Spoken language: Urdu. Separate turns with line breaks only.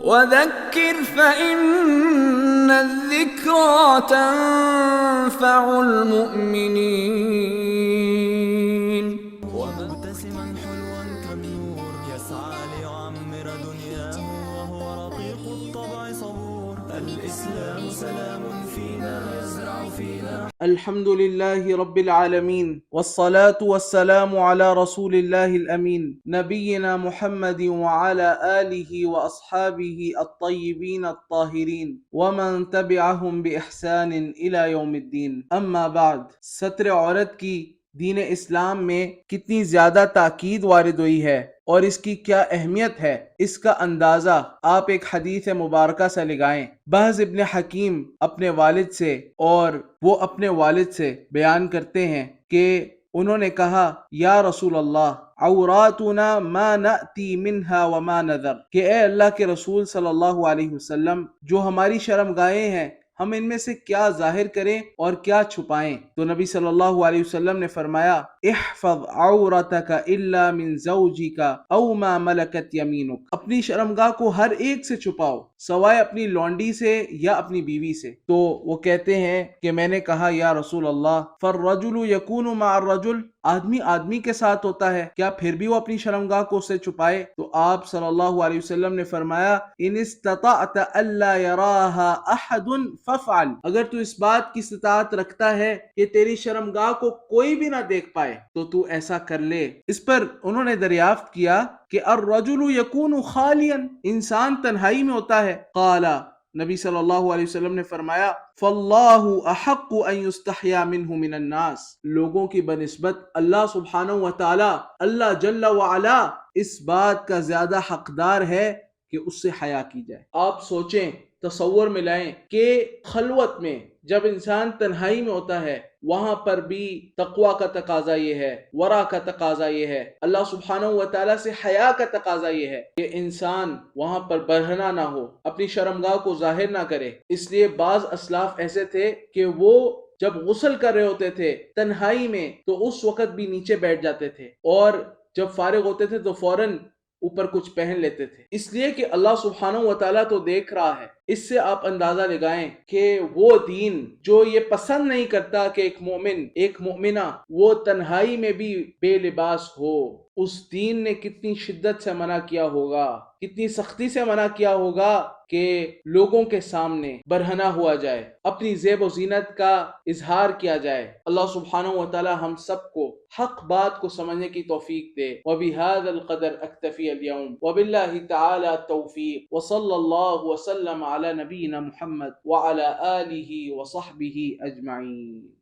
وذكر فإن الذكرى تنفع المؤمنين.
ومبتسما حلوا كالنور يسعى ليعمر دنياه وهو رقيق الطبع صبور. الإسلام سلام فينا يزرع فينا.
الحمد لله رب العالمين والصلاة والسلام على رسول الله الأمين نبينا محمد وعلى آله وأصحابه الطيبين الطاهرين ومن تبعهم بإحسان إلى يوم الدين. اما بعد، ستر عورت کی دین اسلام میں کتنی زیادہ تاکید وارد ہوئی ہے اور اس کی کیا اہمیت ہے، اس کا اندازہ آپ ایک حدیث مبارکہ سے لگائیں۔ بہز ابن حکیم اپنے والد سے اور وہ اپنے والد سے بیان کرتے ہیں کہ انہوں نے کہا، یا رسول اللہ، عوراتنا ما نأتی منها وما نذر، کہ اے اللہ کے رسول صلی اللہ علیہ وسلم، جو ہماری شرمگاہیں ہیں ہم ان میں سے کیا ظاہر کریں اور کیا چھپائیں؟ تو نبی صلی اللہ علیہ وسلم نے فرمایا، احفظ عورتک الا من زوجک او ما ملکت یمینک، اپنی شرمگاہ کو ہر ایک سے چھپاؤ سوائے اپنی لونڈی سے یا اپنی بیوی سے۔ تو وہ کہتے ہیں کہ میں نے کہا، یا رسول اللہ، فالرجل یکون مع الرجل، آدمی آدمی کے ساتھ ہوتا ہے، کیا پھر بھی وہ اپنی شرمگاہ کو اس سے چھپائے؟ تو آپ صلی اللہ علیہ وسلم نے فرمایا، ان استطعت الا یراها احد فافعل، اگر تو اس بات کی استطاعت رکھتا ہے کہ تیری شرمگاہ کو کوئی بھی نہ دیکھ پائے تو ایسا کر لے۔ اس پر انہوں نے دریافت کیا کہ الرجل یکون خالیا، انسان تنہائی میں ہوتا ہے؟ قال، نبی صلی اللہ علیہ وسلم نے فرمایا، فاللہ احق ان یستحیا منہ من الناس، لوگوں کی بنسبت اللہ سبحانہ وتعالی، اللہ جل وعلا اس بات کا زیادہ حقدار ہے کہ اس سے حیا کی جائے۔ آپ سوچیں، تصور میں لائیں کہ خلوت میں جب انسان تنہائی میں ہوتا ہے وہاں پر بھی تقوی کا تقاضا یہ ہے، ورع کا تقاضا یہ ہے، اللہ سبحانہ وتعالیٰ سے حیا کا تقاضا یہ ہے کہ انسان وہاں پر برہنہ نہ ہو، اپنی شرمگاہ کو ظاہر نہ کرے۔ اس لیے بعض اسلاف ایسے تھے کہ وہ جب غسل کر رہے ہوتے تھے تنہائی میں تو اس وقت بھی نیچے بیٹھ جاتے تھے اور جب فارغ ہوتے تھے تو فوراً اوپر کچھ پہن لیتے تھے، اس لیے کہ اللہ سبحانہ وتعالیٰ تو دیکھ رہا ہے۔ اس سے آپ اندازہ لگائیں کہ وہ دین جو یہ پسند نہیں کرتا کہ ایک مومن، ایک مومنہ وہ تنہائی میں بھی بے لباس ہو، اس دین نے کتنی شدت سے منع کیا ہوگا، کتنی سختی سے منع کیا ہوگا کہ لوگوں کے سامنے برہنہ ہوا جائے، اپنی زیب و زینت کا اظہار کیا جائے۔ اللہ سبحانہ وتعالی ہم سب کو حق بات کو سمجھنے کی توفیق دے۔ وَبِهَذَا الْقَدْرِ أَكْتَفِي الْيَوْمَ وَبِاللَّهِ تَعَالَى التَّوْفِيقُ وَصَلَّى اللَّهُ وَسَلَّمَ عَلَى نَبِيِّنَا مُحَمَّدٍ وَعَلَى آلِهِ وَصَحْبِهِ أَجْمَعِينَ۔